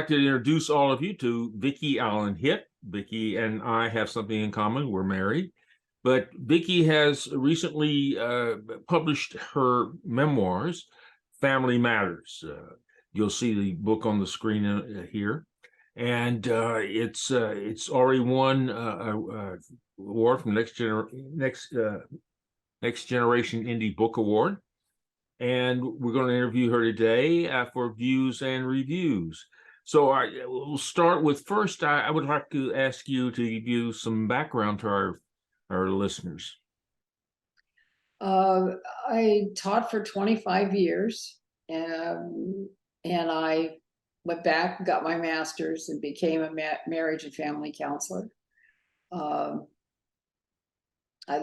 like to introduce all of you to Vicki Allen-Hitt. Vicki and I have something in common. We're married. But Vicki has recently published her memoirs, Family Matters. You'll see the book on the screen here. And it's already won an award from Next Generation Indie Book Award. And we're going to interview her today for views and reviews. So we'll start with first, I would like to ask you to give you some background to our listeners. I taught for 25 years, and I went back, got my master's, and became a marriage and family counselor. I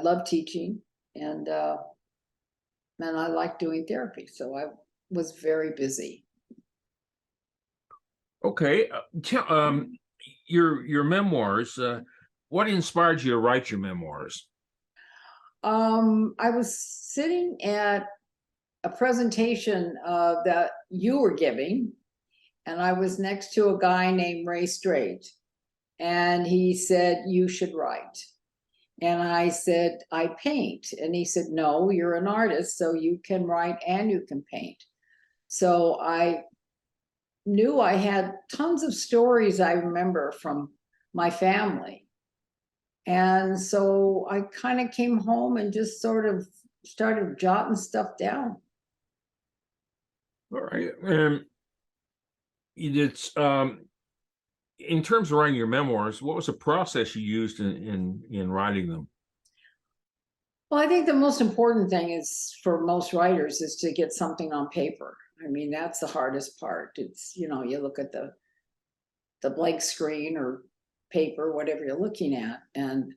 love teaching, and I like doing therapy, so I was very busy. Okay, your memoirs. What inspired you to write your memoirs? I was sitting at a presentation that you were giving, and I was next to a guy named Ray Strait, and he said, "You should write." And I said, "I paint." And he said, "No, you're an artist, so you can write and you can paint." So I knew I had tons of stories I remember from my family. And so I kind of came home and just sort of started jotting stuff down. All right. It's in terms of writing your memoirs, what was the process you used in writing them? Well, I think the most important thing is for most writers is to get something on paper. I mean, that's the hardest part. It's, you look at the blank screen or paper, whatever you're looking at. And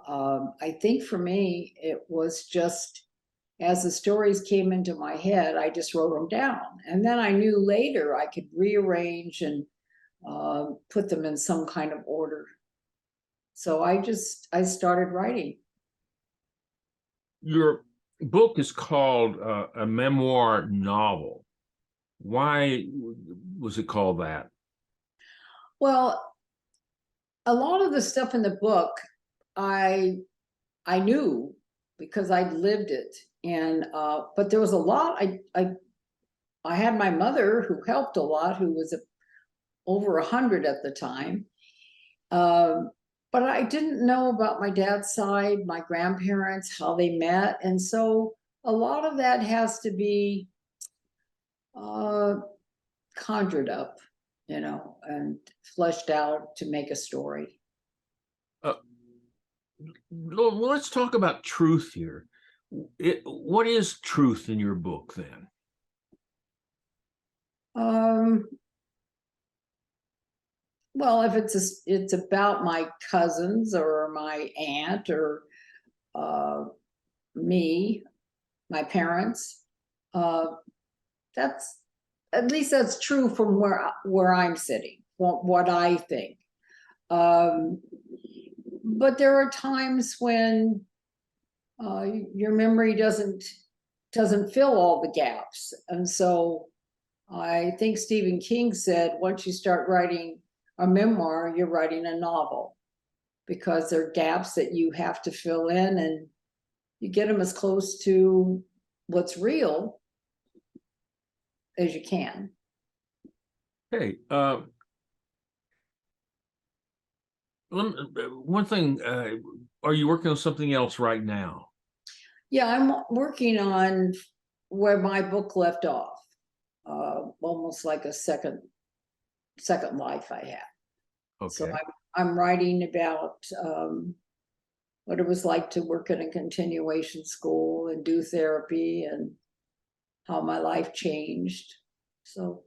I think for me, it was just as the stories came into my head, I just wrote them down. And then I knew later I could rearrange and put them in some kind of order. So I started writing. Your book is called a memoir novel. Why was it called that? Well, a lot of the stuff in the book I knew because I'd lived it, and but there was a lot I had my mother who helped a lot, who was over 100 at the time, but I didn't know about my dad's side, my grandparents, how they met, and so a lot of that has to be conjured up, and fleshed out to make a story. Let's talk about truth here. What is truth in your book then? Well, if it's about my cousins or my aunt or me, my parents, that's at least that's true from where I'm sitting, what I think. But there are times when your memory doesn't fill all the gaps, and so I think Stephen King said, once you start writing a memoir, you're writing a novel, because there are gaps that you have to fill in, and you get them as close to what's real as you can. Hey, one thing, are you working on something else right now? Yeah, I'm working on where my book left off, almost like a second life I had. Okay. So I'm writing about what it was like to work in a continuation school and do therapy, and how my life changed. So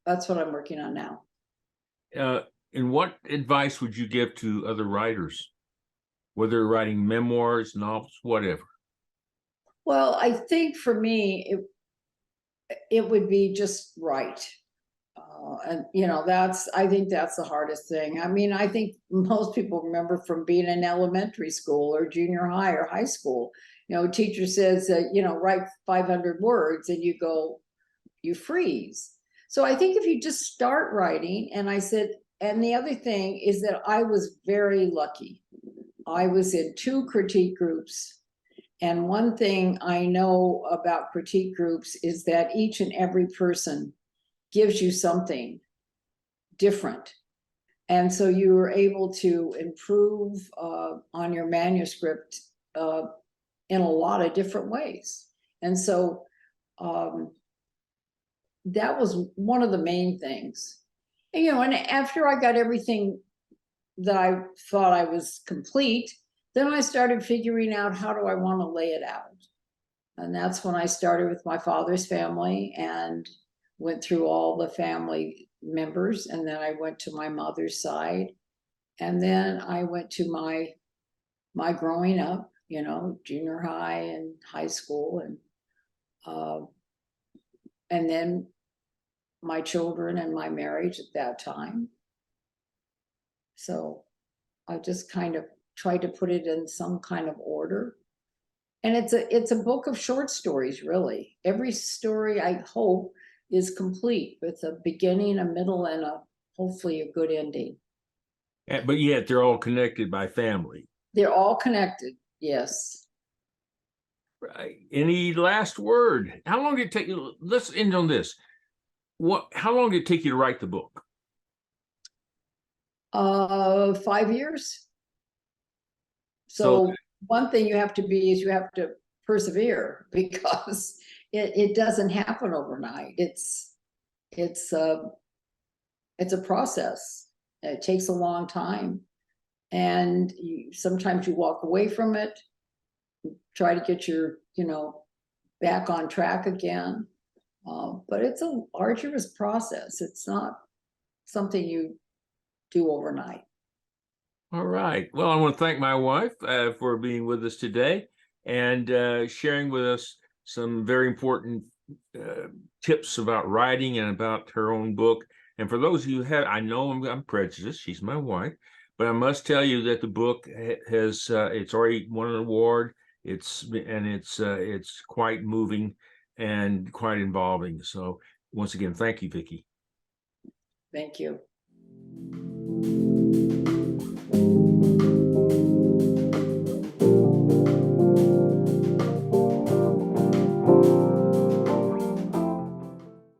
that's what I'm working on now. And what advice would you give to other writers, whether writing memoirs, novels, whatever? Well, I think for me, it would be just write. And I think that's the hardest thing. I mean, I think most people remember from being in elementary school or junior high or high school, teacher says that, write 500 words, and you freeze. So I think if you just start writing, and I said, and the other thing is that I was very lucky. I was in 2 critique groups. And one thing I know about critique groups is that each and every person gives you something different. And so you were able to improve on your manuscript in a lot of different ways. And so that was one of the main things. And, you know, and after I got everything that I thought I was complete, then I started figuring out, how do I want to lay it out? And that's when I started with my father's family and went through all the family members. And then I went to my mother's side. And then I went to my growing up, you know, junior high and high school, and then my children and my marriage at that time. So I just kind of tried to put it in some kind of order. And it's a book of short stories, really. Every story, I hope, is complete with a beginning, a middle, and hopefully a good ending. But yet they're all connected by family. They're all connected, yes. Right. Any last word? How long did it take you? Let's end on this. How long did it take you to write the book? 5 years. So one thing you have to be is you have to persevere, because it doesn't happen overnight. It's a process. It takes a long time, and sometimes you walk away from it, try to get your, you know, back on track again. But it's a arduous process. It's not something you do overnight. All right. Well, I want to thank my wife for being with us today and sharing with us some very important tips about writing and about her own book. And for those of you who have, I know I'm prejudiced. She's my wife, but I must tell you that the book has it's already won an award. It's quite moving and quite involving. So once again, thank you, Vicki. Thank you.